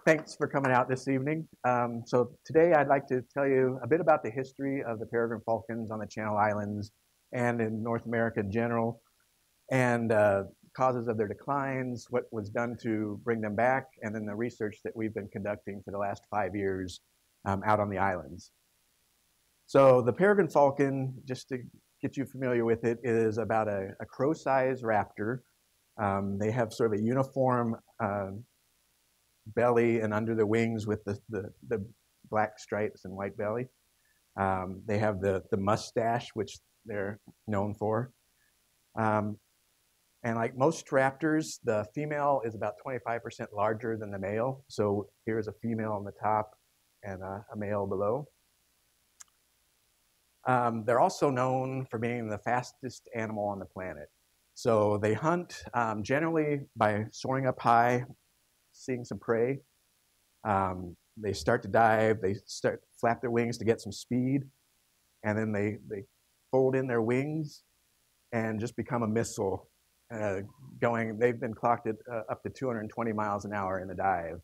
Thanks for coming out this evening. So today I'd like to tell you a bit about the history of the peregrine falcons on the Channel Islands and in North America in general, and causes of their declines, what was done to bring them back, and then the research that we've been conducting for the last 5 years out on the islands. So the peregrine falcon, just to get you familiar with it, is about a crow-sized raptor. They have sort of a uniform belly and under the wings with the black stripes and white belly. They have the mustache, which they're known for. And like most raptors, the female is about 25% larger than the male. So here's a female on the top and a male below. They're also known for being the fastest animal on the planet. So they hunt generally by soaring up high, seeing some prey. They start to dive, they start to flap their wings to get some speed, and then they fold in their wings and just become a missile they've been clocked at up to 220 miles an hour in the dive.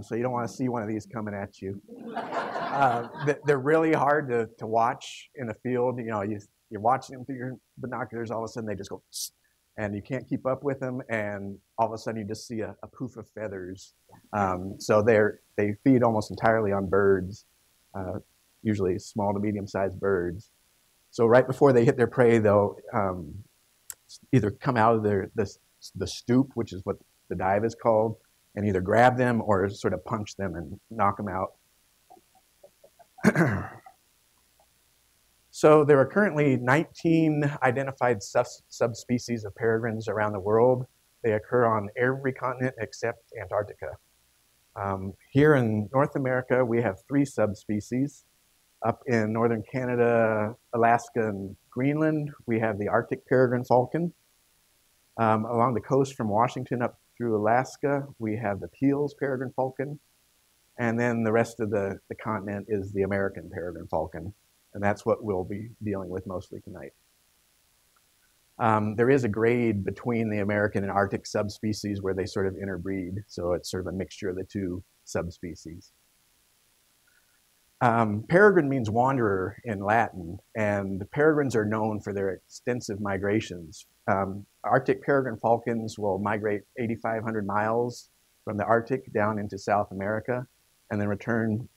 So you don't want to see one of these coming at you. They're really hard to watch in the field. You know, you're watching them through your binoculars, all of a sudden they just go, and you can't keep up with them, and all of a sudden you just see a poof of feathers. So they feed almost entirely on birds, usually small to medium-sized birds. So right before they hit their prey, they'll either come out of the stoop, which is what the dive is called, and either grab them or sort of punch them and knock them out. So there are currently 19 identified subspecies of peregrines around the world. They occur on every continent except Antarctica. Here in North America, we have 3 subspecies. Up in northern Canada, Alaska, and Greenland, we have the Arctic peregrine falcon. Along the coast from Washington up through Alaska, we have the Peale's peregrine falcon. And then the rest of the continent is the American peregrine falcon. And that's what we'll be dealing with mostly tonight. There is a grade between the American and Arctic subspecies where they sort of interbreed. So it's sort of a mixture of the 2 subspecies. Peregrine means wanderer in Latin, and the peregrines are known for their extensive migrations. Arctic peregrine falcons will migrate 8,500 miles from the Arctic down into South America and then return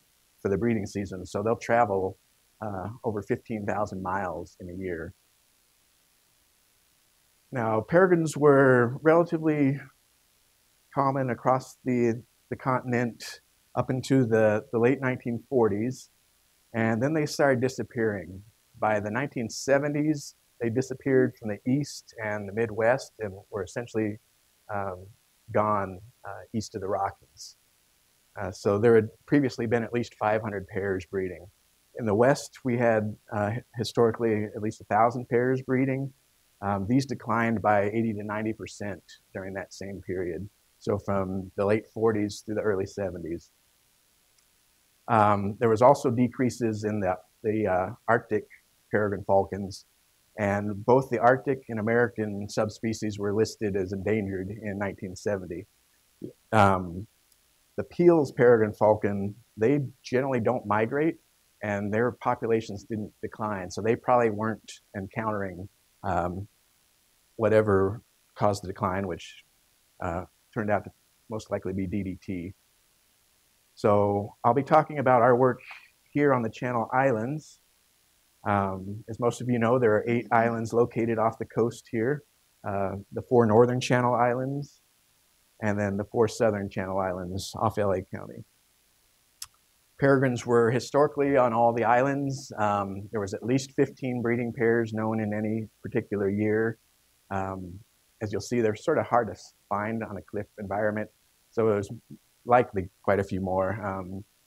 for the breeding season. So they'll travel over 15,000 miles in a year. Now, peregrines were relatively common across the continent up into the late 1940s, and then they started disappearing. By the 1970s, they disappeared from the east and the Midwest and were essentially gone east of the Rockies. So there had previously been at least 500 pairs breeding. In the West, we had historically at least 1,000 pairs breeding. These declined by 80 to 90% during that same period. So from the late 40s through the early 70s. There was also decreases in the Arctic peregrine falcons, and both the Arctic and American subspecies were listed as endangered in 1970. The Peale's peregrine falcon, they generally don't migrate, and their populations didn't decline, so they probably weren't encountering whatever caused the decline, which turned out to most likely be DDT. So I'll be talking about our work here on the Channel Islands. As most of you know, there are 8 islands located off the coast here. The 4 northern Channel Islands, and then the 4 southern Channel Islands off LA County. Peregrines were historically on all the islands. There was at least 15 breeding pairs known in any particular year. As you'll see, they're sort of hard to find on a cliff environment, so it was likely quite a few more,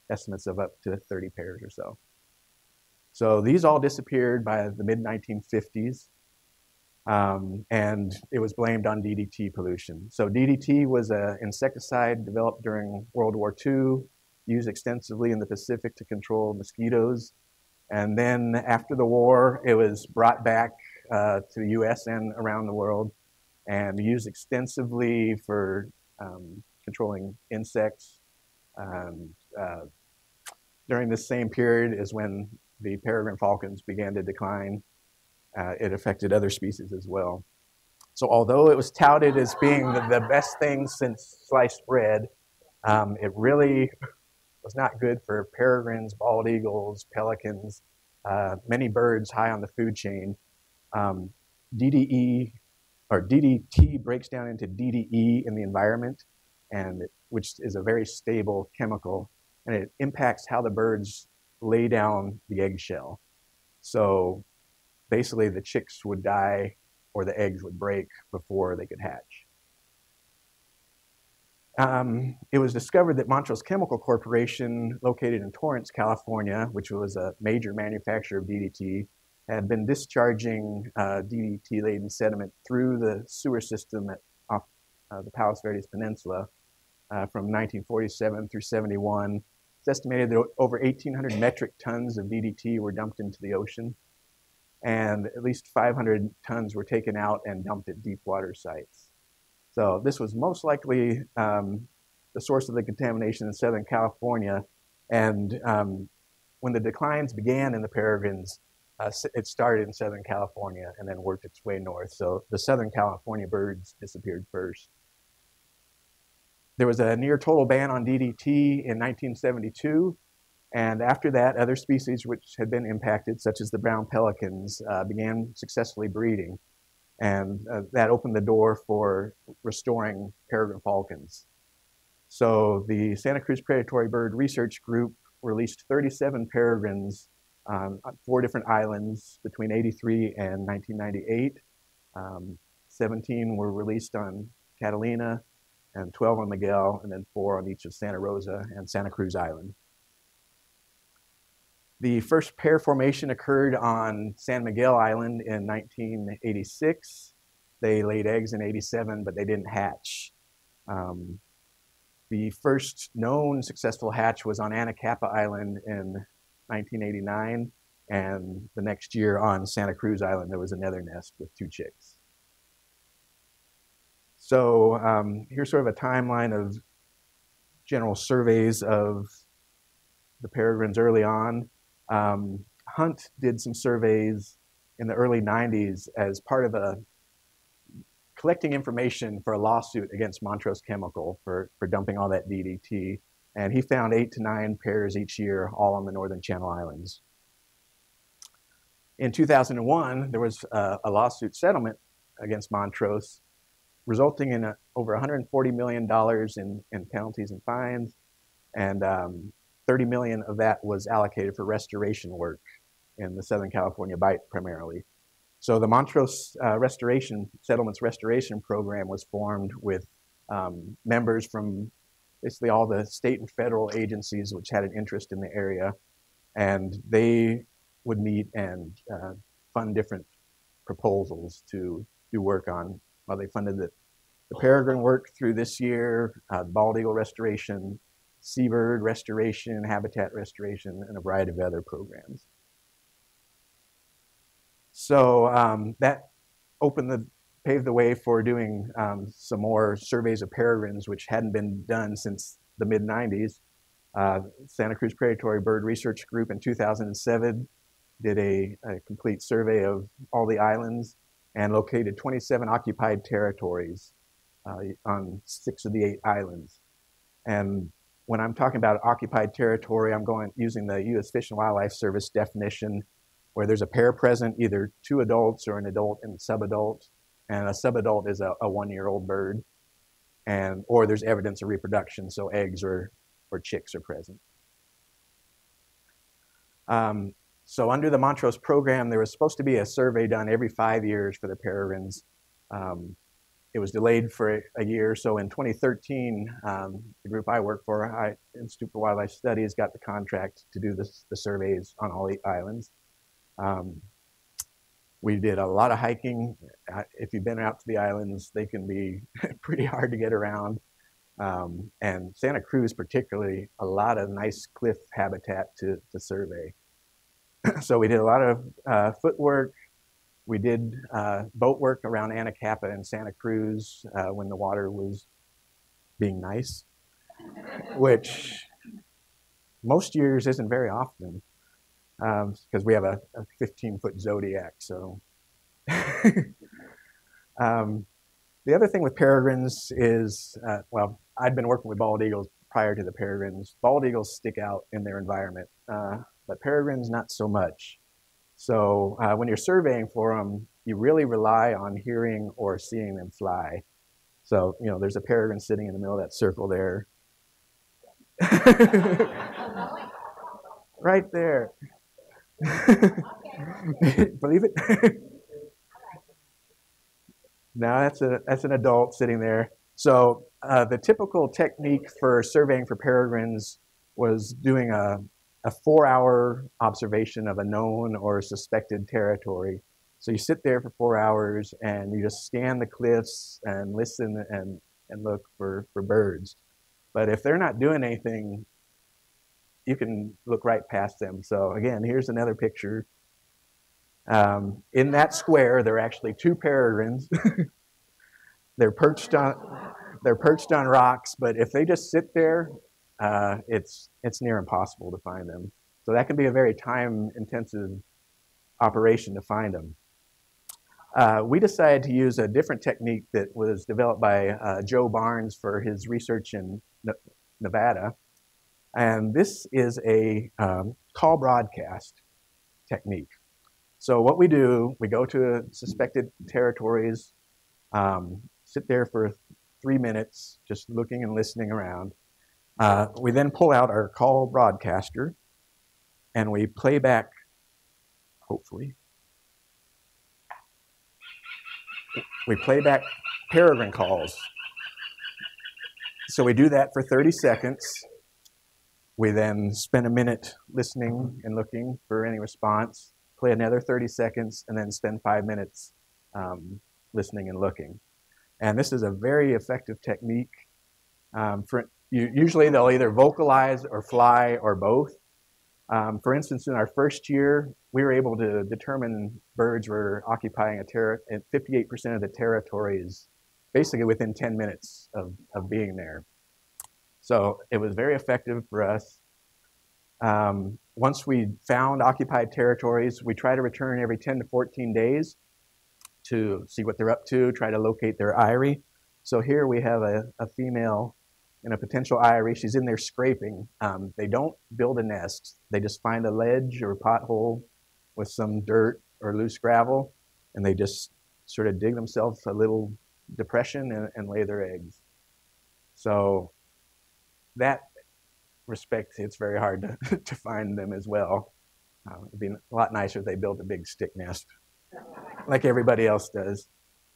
estimates of up to 30 pairs or so. So these all disappeared by the mid-1950s, and it was blamed on DDT pollution. So DDT was an insecticide developed during World War II, used extensively in the Pacific to control mosquitoes. And then after the war, it was brought back to the US and around the world and used extensively for controlling insects. And during this same period is when the peregrine falcons began to decline. It affected other species as well. So although it was touted as being the best thing since sliced bread, it really was not good for peregrines, bald eagles, pelicans, many birds high on the food chain. DDE or DDT breaks down into DDE in the environment, which is a very stable chemical, and it impacts how the birds lay down the eggshell. So basically the chicks would die or the eggs would break before they could hatch. It was discovered that Montrose Chemical Corporation, located in Torrance, California, which was a major manufacturer of DDT, had been discharging DDT-laden sediment through the sewer system off the Palos Verdes Peninsula from 1947 through 71. It's estimated that over 1,800 metric tons of DDT were dumped into the ocean, and at least 500 tons were taken out and dumped at deep water sites. So this was most likely the source of the contamination in Southern California. And when the declines began in the peregrines, it started in Southern California and then worked its way north. So the Southern California birds disappeared first. There was a near total ban on DDT in 1972. And after that, other species which had been impacted, such as the brown pelicans, began successfully breeding. And that opened the door for restoring peregrine falcons. So the Santa Cruz Predatory Bird Research Group released 37 peregrines on 4 different islands between '83 and 1998. 17 were released on Catalina, and 12 on Miguel, and then 4 on each of Santa Rosa and Santa Cruz Island. The first pair formation occurred on San Miguel Island in 1986. They laid eggs in '87, but they didn't hatch. The first known successful hatch was on Anacapa Island in 1989, and the next year on Santa Cruz Island, there was another nest with 2 chicks. So here's sort of a timeline of general surveys of the peregrines early on. Hunt did some surveys in the early 90s as part of collecting information for a lawsuit against Montrose Chemical for dumping all that DDT. And he found 8 to 9 pairs each year, all on the Northern Channel Islands. In 2001, there was a lawsuit settlement against Montrose, resulting in over $140 million in penalties and fines, and 30 million of that was allocated for restoration work in the Southern California Bight primarily. So the Montrose Settlements Restoration Program was formed with members from basically all the state and federal agencies which had an interest in the area, and they would meet and fund different proposals to do work on. Well, they funded the peregrine work through this year, bald eagle restoration, seabird restoration, habitat restoration, and a variety of other programs. So that paved the way for doing some more surveys of peregrines, which hadn't been done since the mid-90s. Santa Cruz Predatory Bird Research Group in 2007 did a complete survey of all the islands and located 27 occupied territories on 6 of the 8 islands. And when I'm talking about occupied territory, I'm using the U.S. Fish and Wildlife Service definition, where there's a pair present, either 2 adults or an adult and subadult. And a subadult is a 1-year-old bird, or there's evidence of reproduction, so eggs or chicks are present. So under the Montrose program, there was supposed to be a survey done every 5 years for the peregrines. It was delayed for a year. So in 2013, the group I work for, Institute for Wildlife Studies, got the contract to do the surveys on all 8 islands. We did a lot of hiking. If you've been out to the islands, they can be pretty hard to get around. And Santa Cruz particularly, a lot of nice cliff habitat to survey. So we did a lot of footwork. We did boat work around Anacapa and Santa Cruz when the water was being nice, which most years isn't very often because we have a 15-foot zodiac. So the other thing with peregrines is, well, I'd been working with bald eagles prior to the peregrines. Bald eagles stick out in their environment, but peregrines not so much. So when you're surveying for them, you really rely on hearing or seeing them fly. So, you know, there's a peregrine sitting in the middle of that circle there. Right there. Believe it? No, that's an adult sitting there. So the typical technique for surveying for peregrines was doing a 4-hour observation of a known or suspected territory. So you sit there for 4 hours and you just scan the cliffs and listen and look for birds. But if they're not doing anything, you can look right past them. So again, here's another picture. In that square, there are actually 2 peregrines. They're perched on rocks, but if they just sit there, it's near impossible to find them. So that can be a very time-intensive operation to find them. We decided to use a different technique that was developed by Joe Barnes for his research in Nevada. And this is a call broadcast technique. So what we do, we go to suspected territories, sit there for 3 minutes, just looking and listening around. We then pull out our call broadcaster and we play back, hopefully, we play back peregrine calls. So we do that for 30 seconds. We then spend a minute listening and looking for any response, play another 30 seconds, and then spend 5 minutes listening and looking. And this is a very effective technique. Usually they'll either vocalize or fly or both. For instance, in our first year, we were able to determine birds were occupying 58% of the territories basically within 10 minutes of being there. So it was very effective for us. Once we found occupied territories, we try to return every 10 to 14 days to see what they're up to, try to locate their eyrie. So here we have a female in a potential eyrie. She's in there scraping. They don't build a nest. They just find a ledge or a pothole with some dirt or loose gravel, and they just sort of dig themselves a little depression and lay their eggs. So that respect, it's very hard to find them as well. It'd be a lot nicer if they built a big stick nest like everybody else does.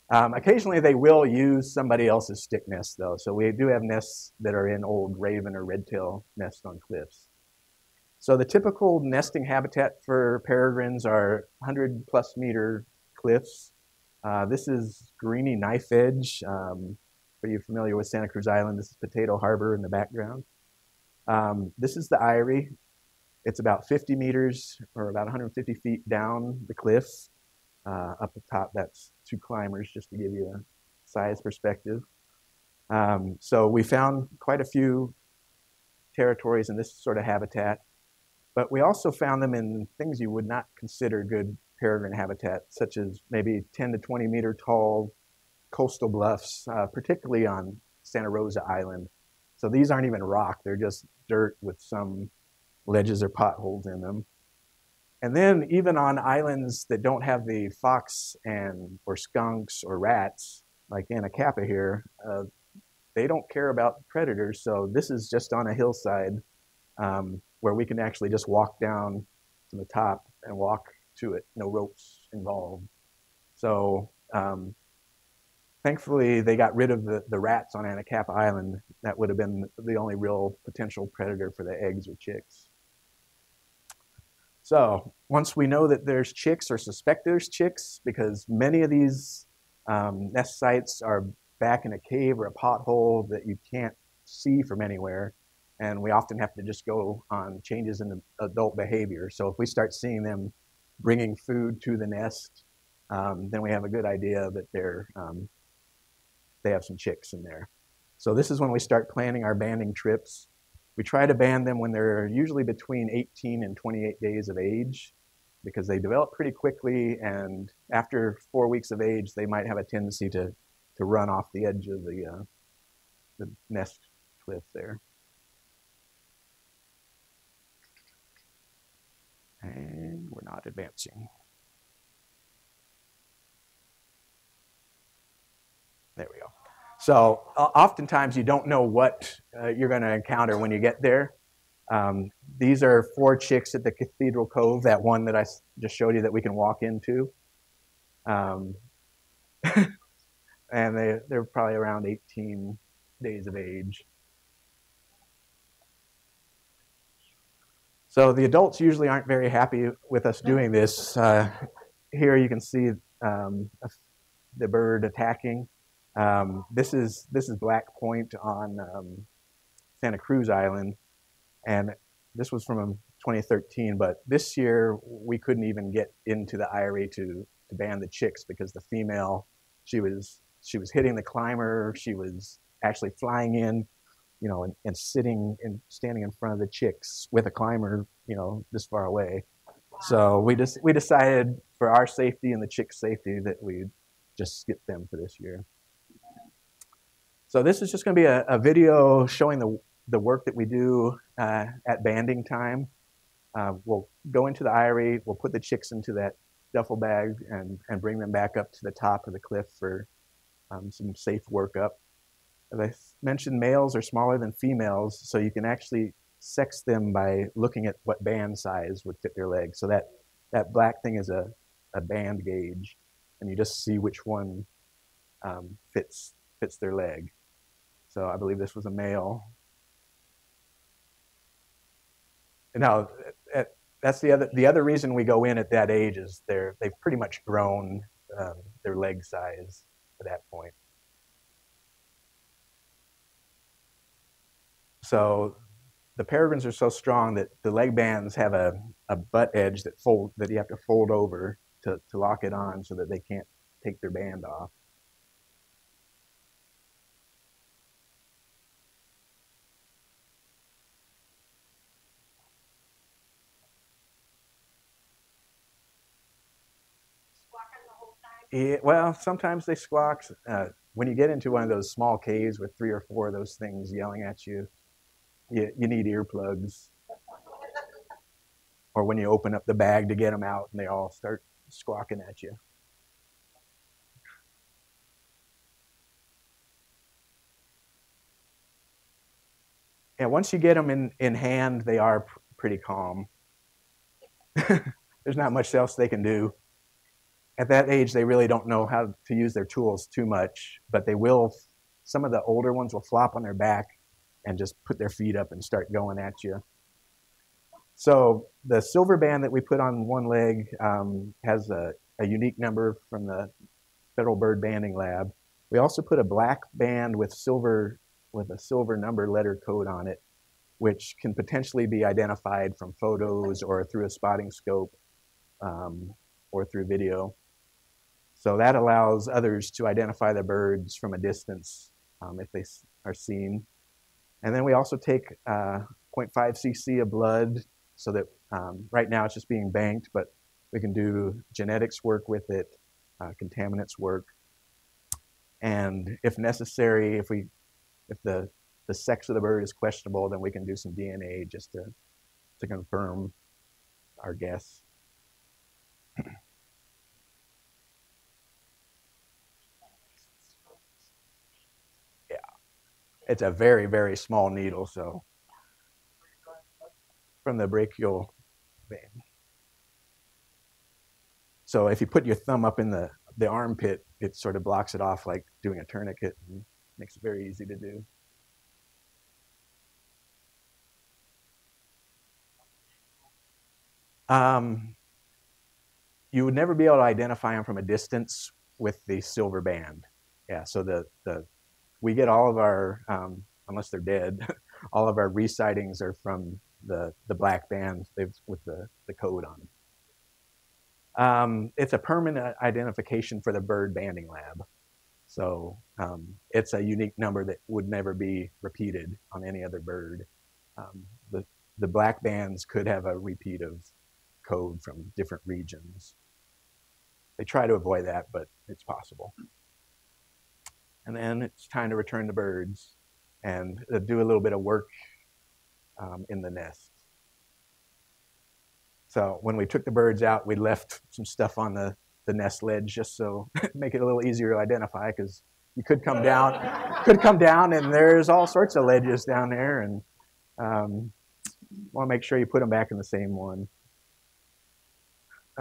Occasionally they will use somebody else's stick nest though. So we do have nests that are in old raven or redtail nests on cliffs. So the typical nesting habitat for peregrines are 100+ meter cliffs. This is Greeny Knife Edge. Are you familiar with Santa Cruz Island? This is Potato Harbor in the background. This is the eyrie. It's about 50 meters or about 150 feet down the cliff. Up the top, that's 2 climbers, just to give you a size perspective. So we found quite a few territories in this sort of habitat, but we also found them in things you would not consider good peregrine habitat, such as maybe 10 to 20 meter tall coastal bluffs, particularly on Santa Rosa Island. So these aren't even rock, they're just dirt with some ledges or potholes in them. And then even on islands that don't have the fox or skunks or rats, like Anacapa here, they don't care about predators. So this is just on a hillside where we can actually just walk down to the top and walk to it, no ropes involved. So thankfully they got rid of the rats on Anacapa Island. That would have been the only real potential predator for the eggs or chicks. So once we know that there's chicks or suspect there's chicks, because many of these nest sites are back in a cave or a pothole that you can't see from anywhere, and we often have to just go on changes in the adult behavior. So if we start seeing them bringing food to the nest, then we have a good idea that they have some chicks in there. So this is when we start planning our banding trips. We try to band them when they're usually between 18 and 28 days of age, because they develop pretty quickly, and after 4 weeks of age, they might have a tendency to run off the edge of the nest cliff there. And we're not advancing. There we go. So oftentimes you don't know what you're going to encounter when you get there. These are 4 chicks at the Cathedral Cove, that one that I just showed you that we can walk into. And they're probably around 18 days of age. So the adults usually aren't very happy with us doing this. Here you can see the bird attacking. This is Black Point on Santa Cruz Island, and this was from 2013. But this year we couldn't even get into the eyrie to band the chicks, because the female, she was hitting the climber. She was actually flying in, you know, and standing in front of the chicks with a climber, you know, this far away. So we decided, for our safety and the chicks' safety, that we'd just skip them for this year. So this is just going to be a video showing the work that we do at banding time. We'll go into the eyrie, we'll put the chicks into that duffel bag and bring them back up to the top of the cliff for some safe workup. As I mentioned, males are smaller than females, so you can actually sex them by looking at what band size would fit their leg. So that black thing is a band gauge, and you just see which one fits their leg. So I believe this was a male. And now that's the other reason we go in at that age is they've pretty much grown their leg size at that point. So the peregrines are so strong that the leg bands have a butt edge that you have to fold over to lock it on, so that they can't take their band off. Well, sometimes they squawk. When you get into one of those small caves with 3 or 4 of those things yelling at you, you need earplugs. Or when you open up the bag to get them out and they all start squawking at you. And once you get them in hand, they are pretty calm. There's not much else they can do. At that age, they really don't know how to use their tools too much, but they will. Some of the older ones will flop on their back and just put their feet up and start going at you. So the silver band that we put on one leg has a unique number from the Federal Bird Banding Lab. We also put a black band with a silver number letter code on it, which can potentially be identified from photos or through a spotting scope or through video. So that allows others to identify the birds from a distance if they are seen. And then we also take 0.5 cc of blood, so that right now it's just being banked, but we can do genetics work with it, contaminants work, and if necessary, if the sex of the bird is questionable, then we can do some DNA just to confirm our guess. Yeah, it's a very, very small needle, so from the brachial vein. So if you put your thumb up in the armpit, it sort of blocks it off like doing a tourniquet, and makes it very easy to do. You would never be able to identify them from a distance with the silver band. Yeah, so we get all of our, unless they're dead, all of our resightings are from the black band with the code on them. It's a permanent identification for the Bird Banding Lab. So it's a unique number that would never be repeated on any other bird. The black bands could have a repeat of code from different regions. They try to avoid that, but it's possible. And then it's time to return the birds and do a little bit of work in the nest. So when we took the birds out, we left some stuff on the nest ledge just so make it a little easier to identify, because you could come down and there's all sorts of ledges down there, and want to make sure you put them back in the same one.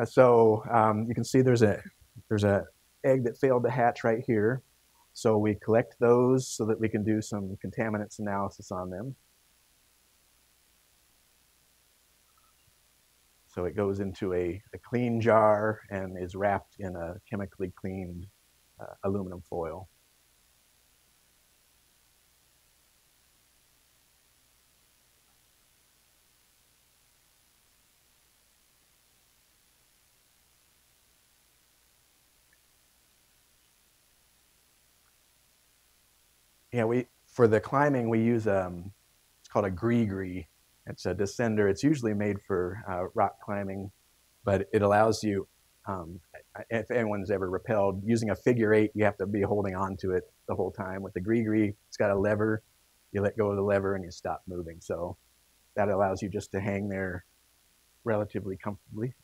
So you can see there's a egg that failed to hatch right here. So we collect those so that we can do some contaminants analysis on them. So it goes into a clean jar and is wrapped in a chemically cleaned aluminum foil. Yeah, for the climbing we use it's called a gree-gree. It's a descender. It's usually made for rock climbing, but it allows you, if anyone's ever rappelled, using a figure 8, you have to be holding on to it the whole time. With the gree-gree, it's got a lever. You let go of the lever and you stop moving. So that allows you just to hang there relatively comfortably.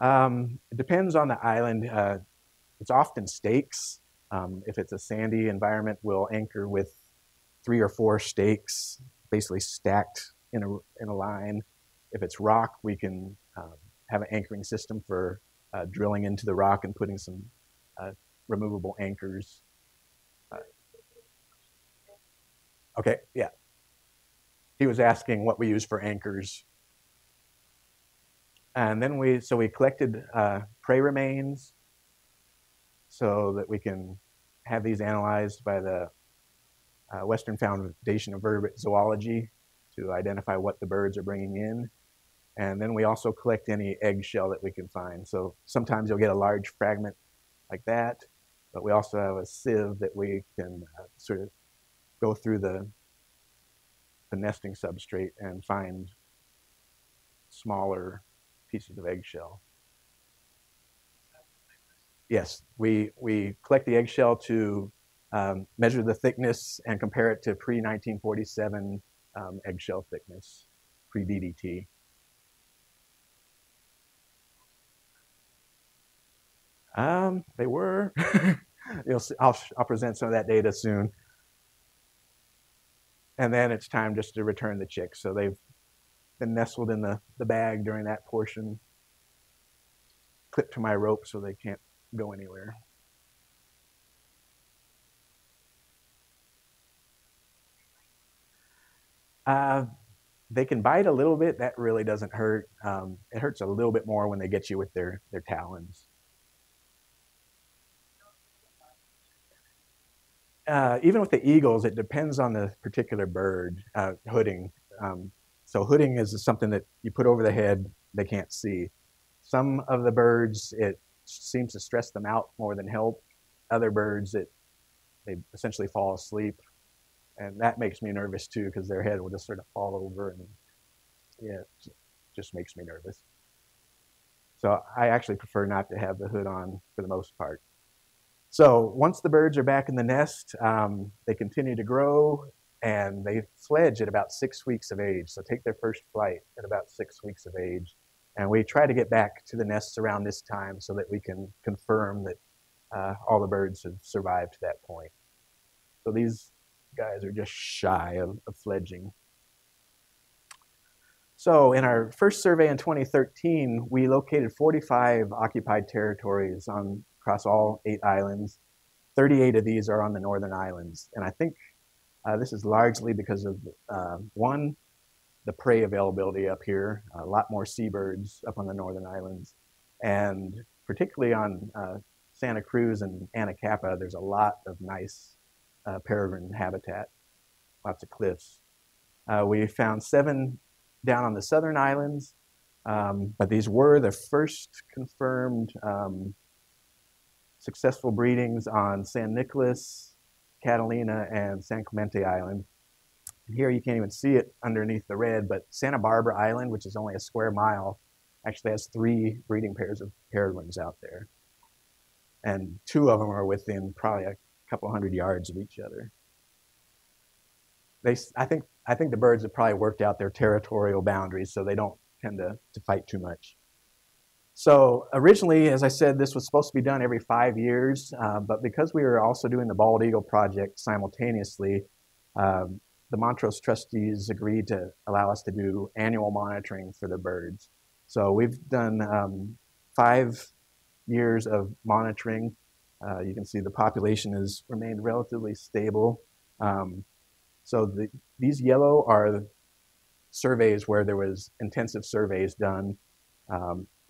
It depends on the island. It's often stakes. If it's a sandy environment, we'll anchor with 3 or 4 stakes, basically stacked in a line. If it's rock, we can have an anchoring system for drilling into the rock and putting some removable anchors. Okay, yeah. He was asking what we use for anchors. And then we collected prey remains so that we can have these analyzed by the Western Foundation of Vertebrate Zoology to identify what the birds are bringing in. And then we also collect any eggshell that we can find. So sometimes you'll get a large fragment like that, but we also have a sieve that we can sort of go through the nesting substrate and find smaller pieces of eggshell. Yes, we collect the eggshell to measure the thickness and compare it to pre-1947 eggshell thickness, pre-DDT. They were. You'll see, I'll present some of that data soon. And then it's time just to return the chicks. So they've been nestled in the bag during that portion, clipped to my rope so they can't go anywhere. They can bite a little bit. That really doesn't hurt. It hurts a little bit more when they get you with their talons. Even with the eagles, it depends on the particular bird, hooding. So hooding is something that you put over the head, they can't see. Some of the birds, it seems to stress them out more than help. Other birds, they essentially fall asleep. And that makes me nervous too, because their head will just sort of fall over, and yeah, it just makes me nervous. So I actually prefer not to have the hood on for the most part. So once the birds are back in the nest, they continue to grow, and they fledge at about 6 weeks of age. So take their first flight at about 6 weeks of age. And we try to get back to the nests around this time so that we can confirm that all the birds have survived to that point. So these guys are just shy of fledging. So in our first survey in 2013, we located 45 occupied territories across all 8 islands. 38 of these are on the northern islands. And I think this is largely because of, one, the prey availability up here, a lot more seabirds up on the northern islands. And particularly on Santa Cruz and Anacapa, there's a lot of nice peregrine habitat, lots of cliffs. We found 7 down on the southern islands, but these were the first confirmed successful breedings on San Nicolas, Catalina, and San Clemente Island. And here you can't even see it underneath the red, but Santa Barbara Island, which is only a square mile, actually has 3 breeding pairs of peregrines out there. And 2 of them are within probably a couple hundred yards of each other. I think the birds have probably worked out their territorial boundaries, so they don't tend to fight too much. So originally, as I said, this was supposed to be done every 5 years, but because we were also doing the Bald Eagle project simultaneously, the Montrose trustees agreed to allow us to do annual monitoring for the birds. So we've done 5 years of monitoring. You can see the population has remained relatively stable. So these yellow are surveys where there was intensive surveys done.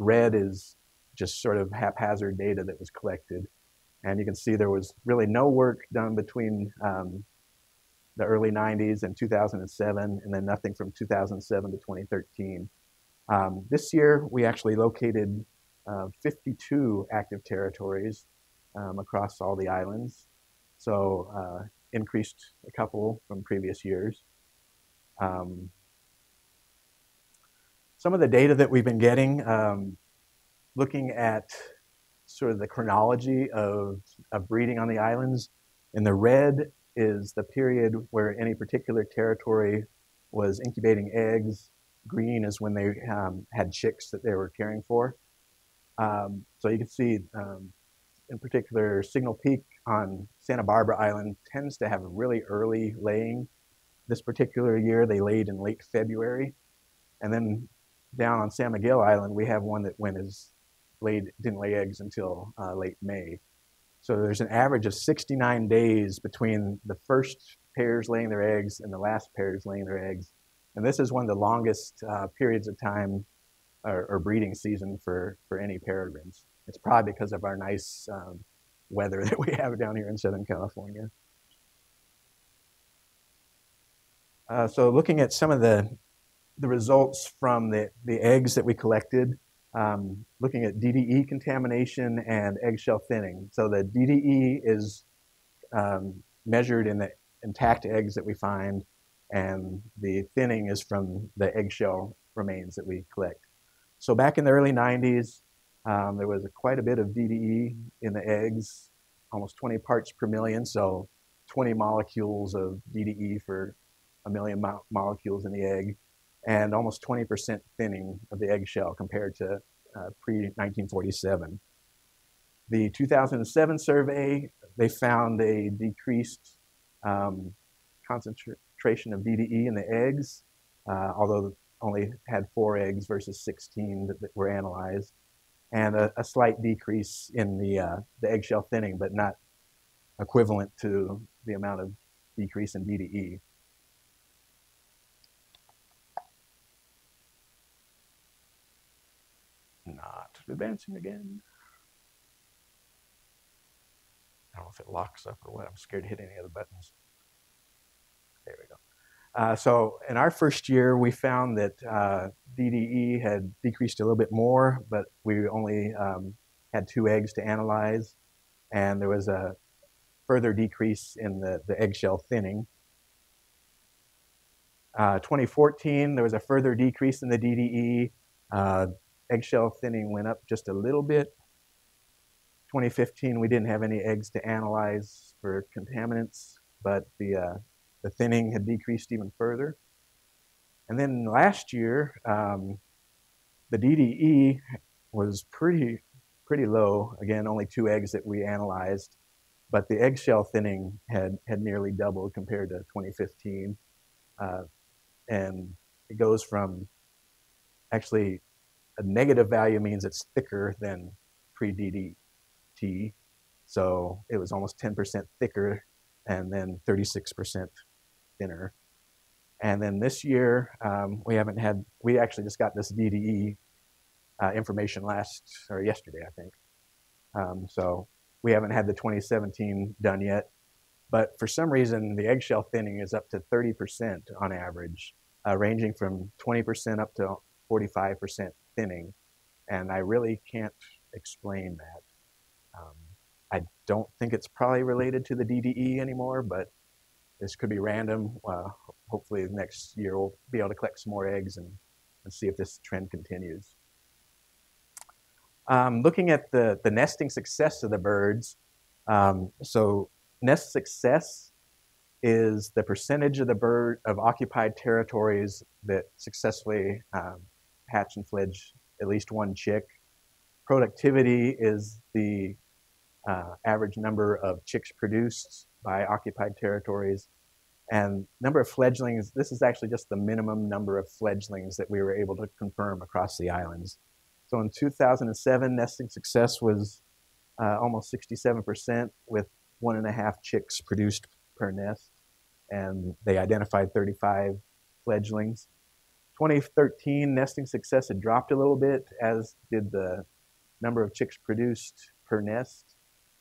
Red is just sort of haphazard data that was collected. And you can see there was really no work done between the early 90s and 2007, and then nothing from 2007 to 2013. This year, we actually located 52 active territories across all the islands. So increased a couple from previous years. Some of the data that we've been getting, looking at sort of the chronology of breeding on the islands. In the red is the period where any particular territory was incubating eggs. Green is when they had chicks that they were caring for. So you can see, in particular, Signal Peak on Santa Barbara Island tends to have really early laying. This particular year, they laid in late February. And then down on San Miguel Island, we have one that didn't lay eggs until late May. So there's an average of 69 days between the first pairs laying their eggs and the last pairs laying their eggs. And this is one of the longest periods of time or breeding season for any peregrines. It's probably because of our nice weather that we have down here in Southern California. So looking at some of the results from the eggs that we collected, looking at DDE contamination and eggshell thinning. So the DDE is measured in the intact eggs that we find, and the thinning is from the eggshell remains that we collect. So back in the early 90s, there was quite a bit of DDE in the eggs, almost 20 parts per million, so 20 molecules of DDE for a million molecules in the egg, and almost 20% thinning of the eggshell compared to pre-1947. The 2007 survey, they found a decreased concentration of DDE in the eggs, although only had 4 eggs versus 16 that were analyzed, and a slight decrease in the eggshell thinning, but not equivalent to the amount of decrease in DDE. Not advancing again. I don't know if it locks up or what. I'm scared to hit any of the buttons. There we go. So in our first year, we found that DDE had decreased a little bit more, but we only had 2 eggs to analyze, and there was a further decrease in the eggshell thinning. 2014, there was a further decrease in the DDE. Eggshell thinning went up just a little bit. 2015, we didn't have any eggs to analyze for contaminants, but the thinning had decreased even further. And then last year, the DDE was pretty low. Again, only 2 eggs that we analyzed, but the eggshell thinning had nearly doubled compared to 2015. And it goes from actually a negative value means it's thicker than pre-DDT. So it was almost 10% thicker and then 36% thinner. And then this year, we actually just got this DDE information yesterday, I think. So we haven't had the 2017 done yet. But for some reason, the eggshell thinning is up to 30% on average, ranging from 20% up to 45% thinning. And I really can't explain that. I don't think it's probably related to the DDE anymore, but this could be random. Hopefully next year we'll be able to collect some more eggs and see if this trend continues. Looking at the nesting success of the birds, so nest success is the percentage of occupied territories that successfully hatch and fledge at least one chick. Productivity is the average number of chicks produced by occupied territories. And number of fledglings, this is actually just the minimum number of fledglings that we were able to confirm across the islands. So in 2007, nesting success was almost 67% with 1.5 chicks produced per nest. And they identified 35 fledglings. 2013, nesting success had dropped a little bit, as did the number of chicks produced per nest.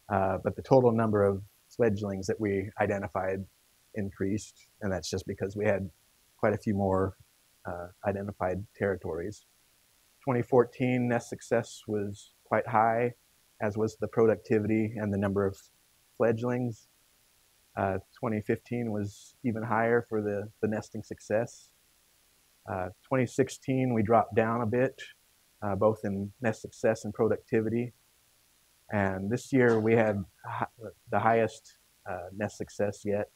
But the total number of fledglings that we identified increased, and that's just because we had quite a few more identified territories. 2014, nest success was quite high, as was the productivity and the number of fledglings. 2015 was even higher for the nesting success. 2016, we dropped down a bit, both in nest success and productivity. And this year we had the highest nest success yet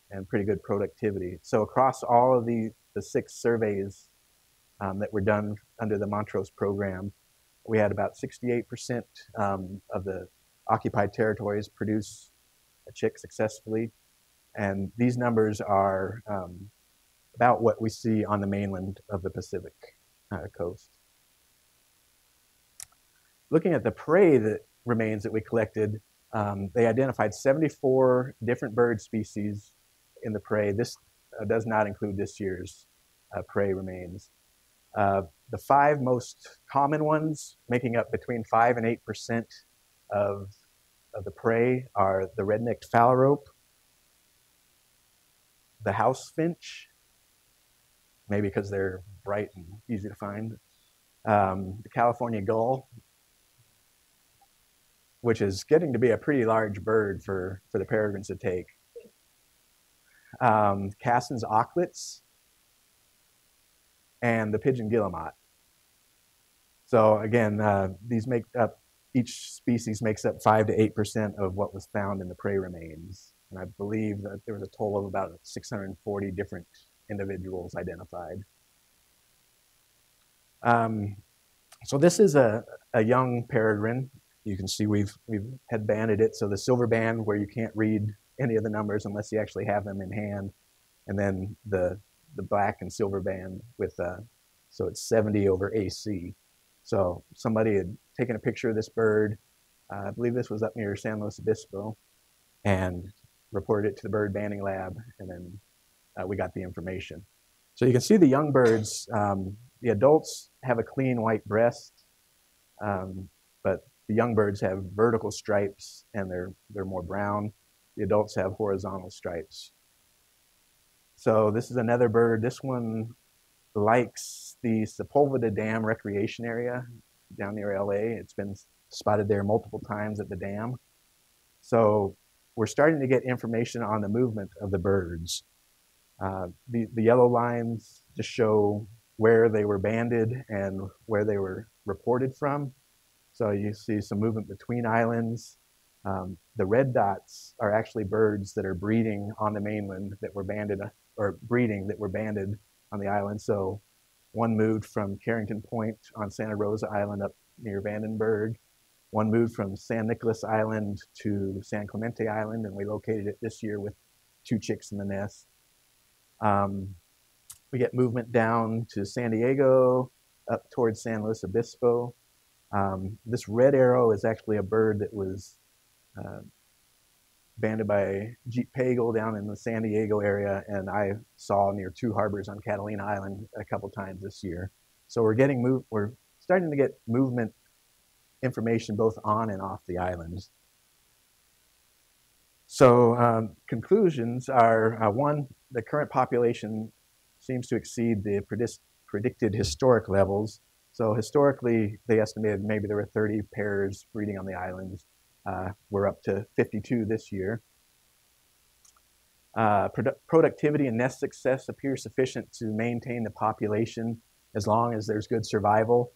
and pretty good productivity. So across all of the 6 surveys that were done under the Montrose program, we had about 68% of the occupied territories produce a chick successfully. And these numbers are about what we see on the mainland of the Pacific coast. Looking at the prey remains that we collected, they identified 74 different bird species in the prey. This does not include this year's prey remains. The 5 most common ones, making up between 5 and 8% of the prey, are the red-necked phalarope, the house finch, maybe because they're bright and easy to find, the California gull, which is getting to be a pretty large bird for the peregrines to take, Cassin's auklets, and the pigeon guillemot. So again, these make up, each species makes up 5 to 8% of what was found in the prey remains. And I believe that there was a total of about 640 different individuals identified. So this is a young peregrine. You can see we've headbanded it. So the silver band, where you can't read any of the numbers unless you actually have them in hand. And then the black and silver band with, so it's 70 over AC. So somebody had taken a picture of this bird. I believe this was up near San Luis Obispo, and reported it to the bird banding lab, and then we got the information. So you can see the young birds, the adults have a clean white breast, but the young birds have vertical stripes and they're more brown. The adults have horizontal stripes. So this is another bird. This one likes the Sepulveda Dam recreation area down near LA. It's been spotted there multiple times at the dam. So we're starting to get information on the movement of the birds. The yellow lines just show where they were banded and where they were reported from. So you see some movement between islands. The red dots are actually birds that are breeding on the mainland that were banded, or breeding that were banded on the island. So one moved from Carrington Point on Santa Rosa Island up near Vandenberg. One moved from San Nicolas Island to San Clemente Island, and we located it this year with 2 chicks in the nest. We get movement down to San Diego, up towards San Luis Obispo. This red arrow is actually a bird that was banded by Jeep Pagel down in the San Diego area, and I saw near 2 harbors on Catalina Island a couple times this year. So we're starting to get movement information both on and off the islands. So conclusions are, one, the current population seems to exceed the predicted historic levels. So historically, they estimated maybe there were 30 pairs breeding on the islands. We're up to 52 this year. Productivity and nest success appear sufficient to maintain the population as long as there's good survival.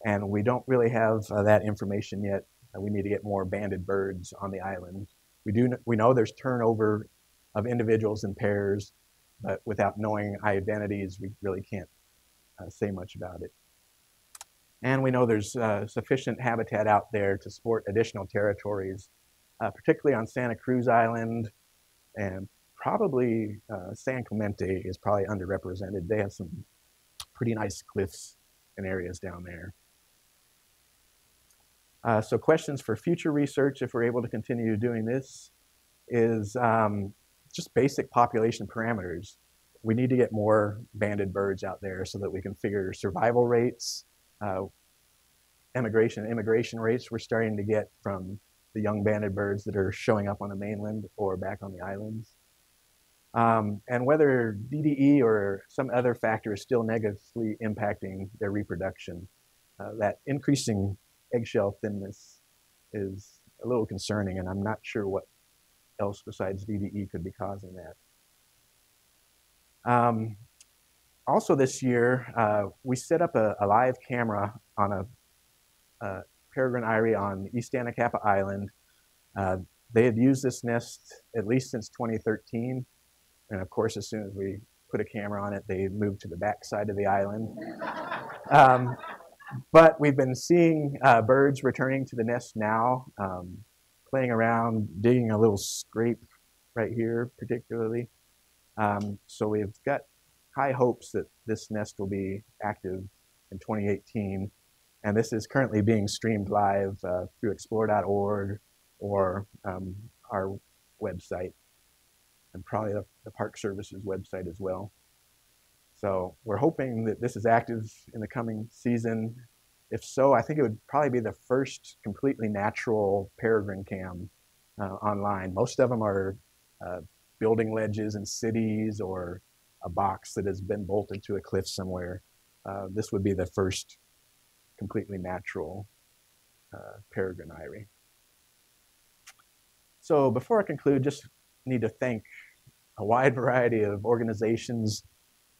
And we don't really have that information yet. We need to get more banded birds on the island. We know there's turnover of individuals and pairs, but without knowing identities, we really can't say much about it. And we know there's sufficient habitat out there to support additional territories, particularly on Santa Cruz Island, and probably San Clemente is probably underrepresented. They have some pretty nice cliffs and areas down there. So questions for future research, if we're able to continue doing this, is just basic population parameters. We need to get more banded birds out there so that we can figure survival rates, immigration rates we're starting to get from the young banded birds that are showing up on the mainland or back on the islands. And whether DDE or some other factor is still negatively impacting their reproduction. That increasing eggshell thinness is a little concerning, and I'm not sure what else besides DDE could be causing that. Also this year, we set up a live camera on a peregrine eyrie on East Anacapa Island. They had used this nest at least since 2013. And of course, as soon as we put a camera on it, they moved to the back side of the island. But we've been seeing birds returning to the nest now, playing around, digging a little scrape right here particularly. So we've got high hopes that this nest will be active in 2018. And this is currently being streamed live through explore.org or our website, and probably the Park Service's website as well. So we're hoping that this is active in the coming season. If so, I think it would probably be the first completely natural peregrine cam online. Most of them are building ledges in cities or a box that has been bolted to a cliff somewhere. This would be the first completely natural peregrine eyrie. So before I conclude, just need to thank a wide variety of organizations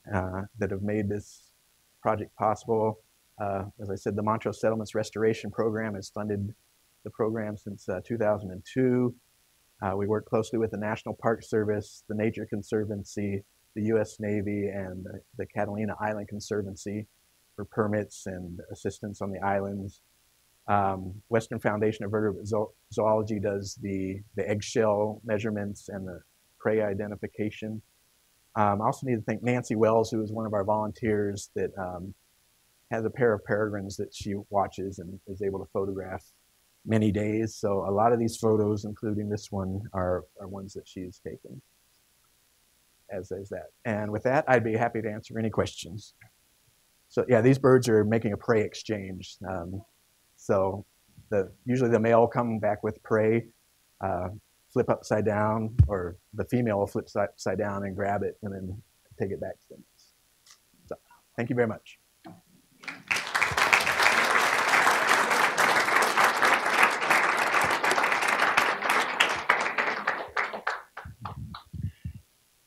that have made this project possible. As I said, the Montrose Settlements Restoration Program has funded the program since 2002. We work closely with the National Park Service, the Nature Conservancy, the U.S. Navy, and the Catalina Island Conservancy for permits and assistance on the islands. Western Foundation of Vertebrate Zoology does the eggshell measurements and the prey identification. I also need to thank Nancy Wells, who is one of our volunteers that has a pair of peregrines that she watches and is able to photograph many days. So a lot of these photos, including this one, are ones that she's taken, as is that. And with that, I'd be happy to answer any questions. So yeah, these birds are making a prey exchange. So usually the male will come back with prey, flip upside down, or the female will flip upside down and grab it and then take it back to the nest. So thank you very much.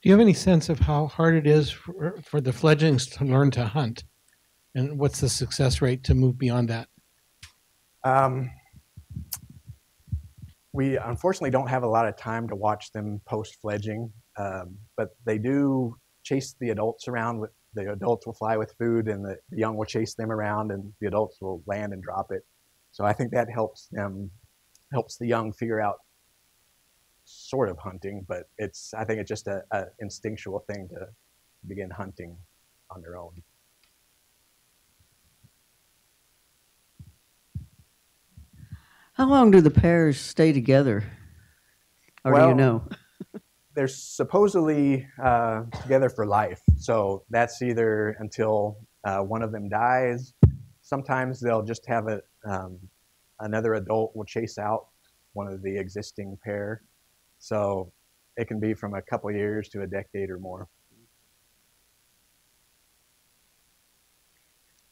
Do you have any sense of how hard it is for the fledglings to learn to hunt? And what's the success rate to move beyond that? We unfortunately don't have a lot of time to watch them post-fledging, but they do chase the adults around. The adults will fly with food, and the young will chase them around, and the adults will land and drop it. So I think that helps the young figure out sort of hunting, but I think it's just a instinctual thing to begin hunting on their own. How long do the pairs stay together? Or do you know? They're supposedly together for life. So that's either until one of them dies. Sometimes they'll just have another adult will chase out one of the existing pair. So it can be from a couple years to a decade or more.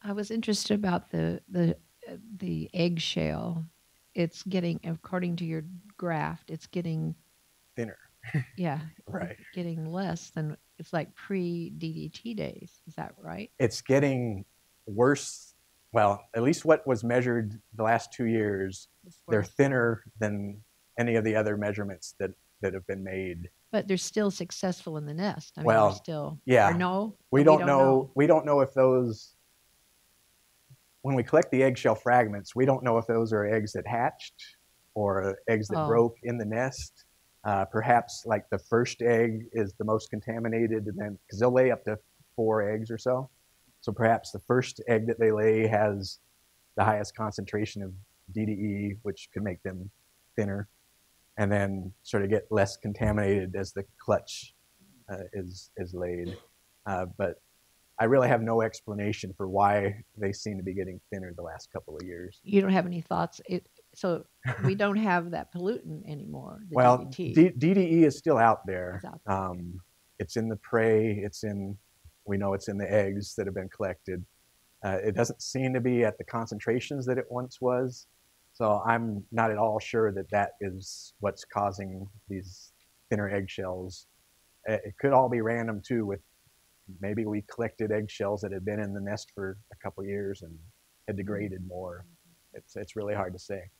I was interested about the eggshell. it's getting, according to your graft, it's getting, Thinner, yeah, right? getting less than, it's like pre-DDT days. Is that right? It's getting worse. Well, at least what was measured the last 2 years, It's they're worse. thinner than any of the other measurements that have been made. But they're still successful in the nest. I mean, Well, they're still, yeah. or no? We Or don't know. We don't know if those, when we collect the eggshell fragments, we don't know if those are eggs that hatched or eggs that Oh. broke in the nest. Perhaps like the first egg is the most contaminated, and then because they'll lay up to 4 eggs or so. So perhaps the first egg that they lay has the highest concentration of DDE, which could make them thinner, and then sort of get less contaminated as the clutch is laid. But I really have no explanation for why they seem to be getting thinner the last couple of years. You don't have any thoughts? So we don't have that pollutant anymore, the Well, DDT. DDE is still out there. It's out there. It's in the prey. We know it's in the eggs that have been collected. It doesn't seem to be at the concentrations that it once was. So I'm not at all sure that is what's causing these thinner eggshells. It could all be random too, with maybe we collected eggshells that had been in the nest for a couple of years and had degraded more. It's really hard to say.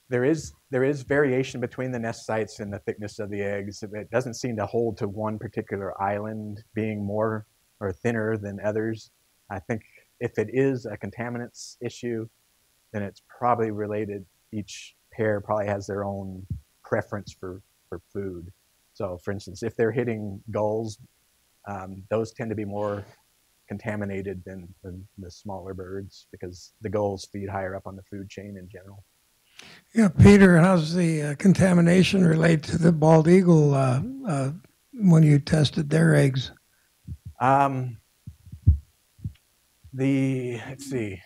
There is variation between the nest sites and the thickness of the eggs. It doesn't seem to hold to one particular island being more or thinner than others. I think if it is a contaminants issue, then it's probably related. Each pair probably has their own preference for food. So for instance, if they're hitting gulls, those tend to be more contaminated than the smaller birds because the gulls feed higher up on the food chain in general. Yeah, Peter, how's the contamination relate to the bald eagle when you tested their eggs? Let's see.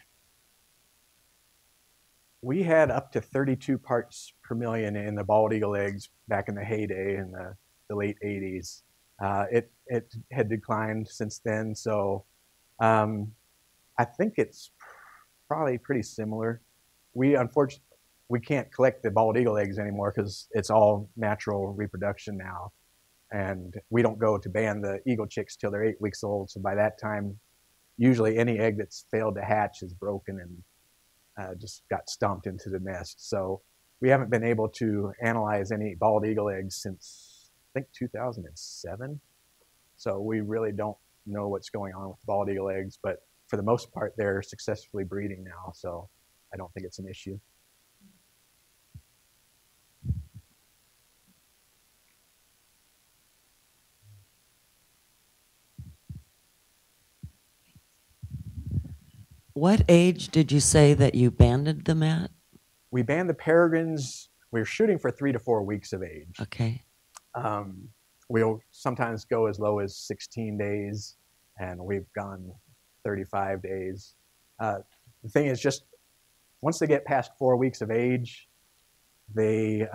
We had up to 32 parts per million in the bald eagle eggs back in the heyday in the late 80s. It had declined since then, so I think it's probably pretty similar. Unfortunately, we can't collect the bald eagle eggs anymore because it's all natural reproduction now. And we don't go to ban the eagle chicks till they're 8 weeks old. So by that time, usually any egg that's failed to hatch is broken and just got stomped into the nest. So we haven't been able to analyze any bald eagle eggs since, I think, 2007. So we really don't know what's going on with bald eagle eggs. But for the most part, they're successfully breeding now. So I don't think it's an issue. What age did you say that you banded them at? We banned the peregrines. We're shooting for 3 to 4 weeks of age. Okay. We'll sometimes go as low as 16 days, and we've gone 35 days. The thing is, just once they get past 4 weeks of age, they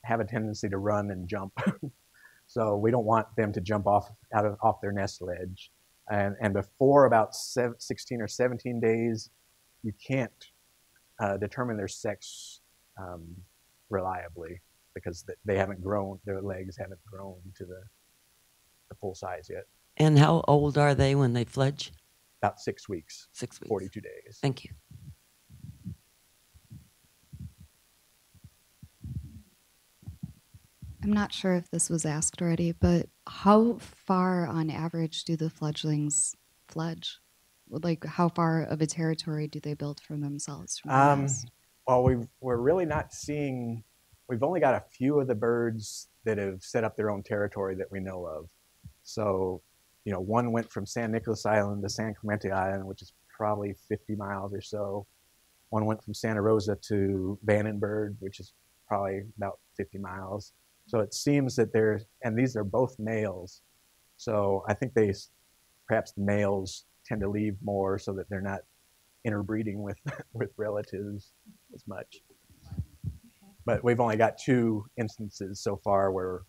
have a tendency to run and jump. So we don't want them to jump off their nest ledge. And before about 16 or 17 days, you can't determine their sex reliably because they haven't grown, their legs haven't grown to the full size yet. And how old are they when they fledge? About 6 weeks. 6 weeks. 42 days. Thank you. I'm not sure if this was asked already, but how far on average do the fledglings fledge? Like, how far of a territory do they build for themselves from the nest? Well, we're really not seeing, we've only got a few of the birds that have set up their own territory that we know of. So, one went from San Nicolas Island to San Clemente Island, which is probably 50 miles or so. One went from Santa Rosa to Vandenberg, which is probably about 50 miles. So it seems that and these are both males. So I think perhaps the males tend to leave more so that they're not interbreeding with relatives as much. But we've only got 2 instances so far where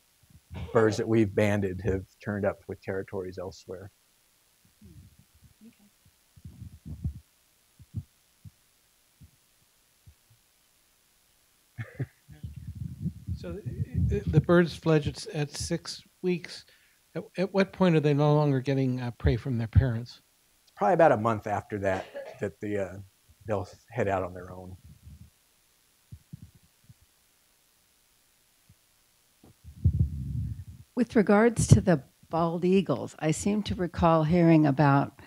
birds that we've banded have turned up with territories elsewhere. So the birds fledge at 6 weeks. At what point are they no longer getting prey from their parents? Probably about a month after that they'll head out on their own. With regards to the bald eagles, I seem to recall hearing about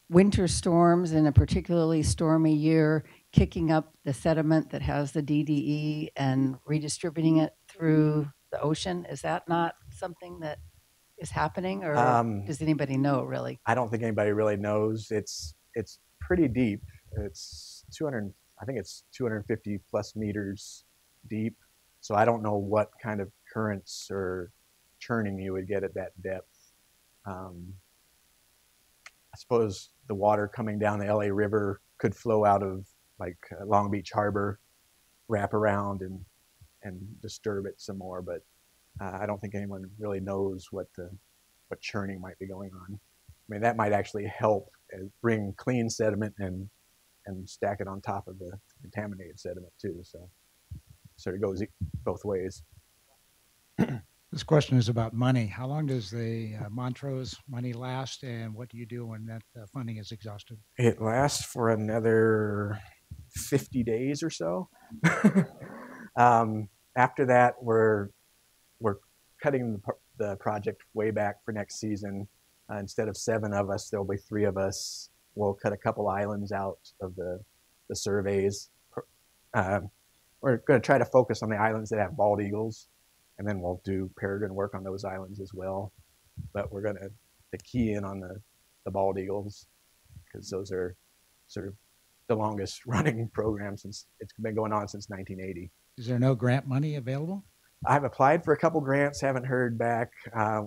winter storms in a particularly stormy year kicking up the sediment that has the DDE and redistributing it through the ocean. Is that not something that is happening, or does anybody know really? I don't think anybody really knows. It's pretty deep. It's 200. I think it's 250 plus meters deep. So I don't know what kind of currents or churning you would get at that depth. I suppose the water coming down the LA River could flow out of like Long Beach Harbor, wrap around and disturb it some more. But I don't think anyone really knows what churning might be going on. I mean, that might actually help bring clean sediment and stack it on top of the contaminated sediment too. So it goes both ways. This question is about money. How long does the Montrose money last, and what do you do when that funding is exhausted? It lasts for another 50 days or so. After that, we're cutting the project way back for next season. Instead of 7 of us, there'll be 3 of us. We'll cut a couple islands out of the surveys. We're going to try to focus on the islands that have bald eagles, and then we'll do peregrine work on those islands as well. But we're going to key in on the bald eagles, because those are sort of the longest running program since it's been going on since 1980. Is there no grant money available? I've applied for a couple grants, haven't heard back.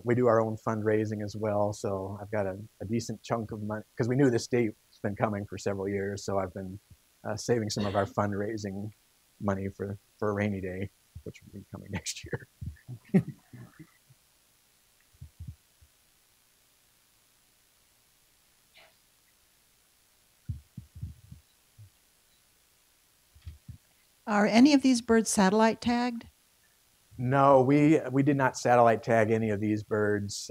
We do our own fundraising as well, so I've got a decent chunk of money, because we knew this date's been coming for several years, so I've been saving some of our fundraising money for a rainy day, which will be coming next year. Are any of these birds satellite tagged? No, we did not satellite tag any of these birds.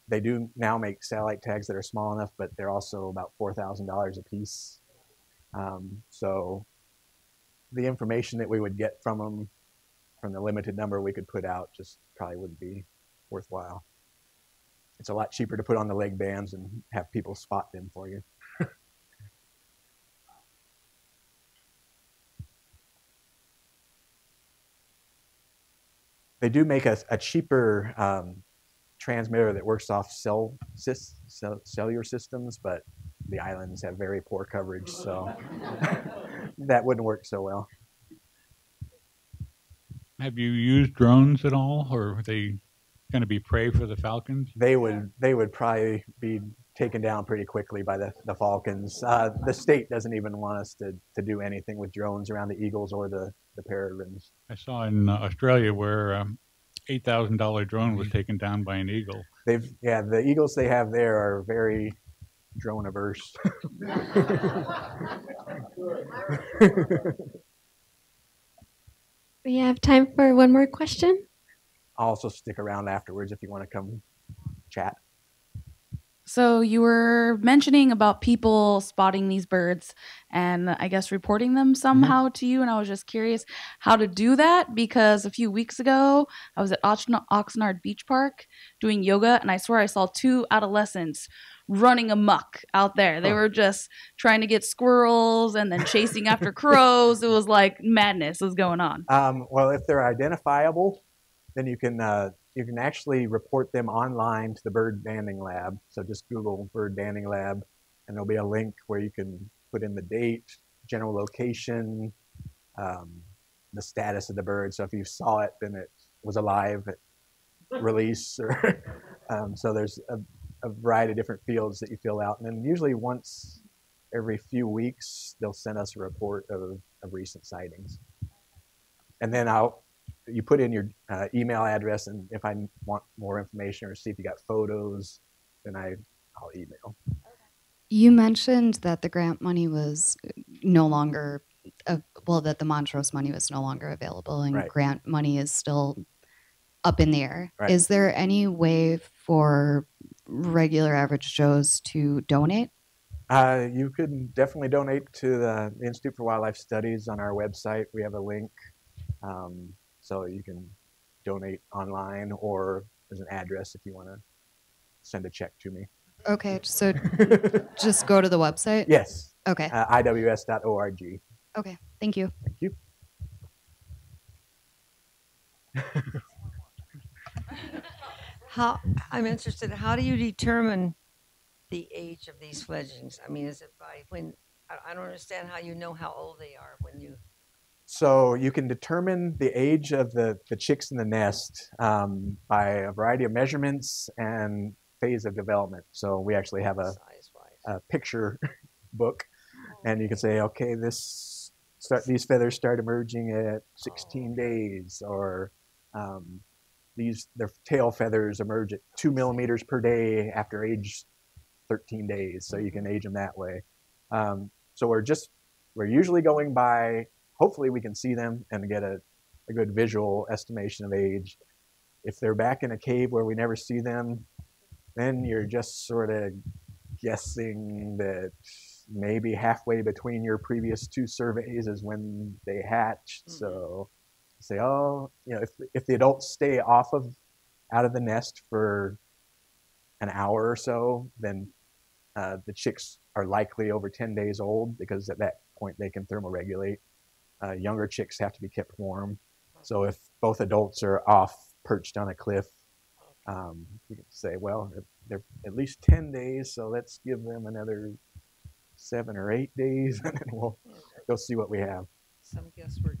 They do now make satellite tags that are small enough, but they're also about $4,000 a piece. So the information that we would get from them, from the limited number we could put out, just probably wouldn't be worthwhile. It's a lot cheaper to put on the leg bands and have people spot them for you. They do make a cheaper transmitter that works off cellular systems, but the islands have very poor coverage, so that wouldn't work so well. Have you used drones at all, or are they going to be prey for the falcons? They would probably be taken down pretty quickly by the falcons. The state doesn't even want us to do anything with drones around the eagles or the peregrines. I saw in Australia where $8,000 drone was taken down by an eagle. The eagles they have there are very drone averse. We have time for one more question. I'll also stick around afterwards if you want to come chat. So you were mentioning about people spotting these birds and I guess reporting them somehow to you. And I was just curious how to do that, because a few weeks ago I was at Oxnard Beach Park doing yoga, and I swear I saw 2 adolescents running amok out there. They were just trying to get squirrels and then chasing after crows. It was like madness was going on. Well, if they're identifiable, then you can actually report them online to the bird banding lab. So just Google bird banding lab, and there'll be a link where you can put in the date, general location, the status of the bird. So if you saw it, then it was alive at release, or so there's a variety of different fields that you fill out. And then usually once every few weeks, they'll send us a report of recent sightings. And then you put in your email address, and if I want more information or see if you got photos, then I'll email. You mentioned that the grant money was no longer, that the Montrose money was no longer available, and Right. grant money is still up in the air. Right. Is there any way for regular average Joes to donate? You could definitely donate to the Institute for Wildlife Studies on our website. We have a link, so you can donate online, or there's an address if you want to send a check to me. Okay, so just go to the website? Yes. Okay. IWS.org. Okay, thank you. Thank you. I'm interested, how do you determine the age of these fledglings? I mean, is it by when, I don't understand how you know how old they are when you. So you can determine the age of the chicks in the nest by a variety of measurements and phase of development. So we actually have a picture book, and you can say, okay, these feathers start emerging at 16 days, or their tail feathers emerge at 2 millimeters per day after age 13 days. So you can age them that way. So we're usually going by, hopefully we can see them and get a good visual estimation of age. If they're back in a cave where we never see them, then you're just sort of guessing that maybe halfway between your previous 2 surveys is when they hatched. So say, oh, if the adults stay out of the nest for an hour or so, then the chicks are likely over 10 days old, because at that point they can thermoregulate. Younger chicks have to be kept warm. So if both adults are off perched on a cliff, you can say, well, they're at least 10 days, so let's give them another 7 or 8 days, and then we'll go see what we have. Some guesswork.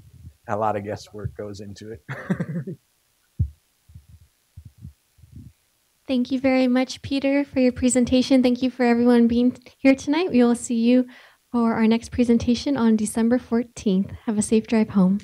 A lot of guesswork goes into it. Thank you very much, Peter, for your presentation. Thank you for everyone being here tonight. We will see you for our next presentation on December 14th. Have a safe drive home.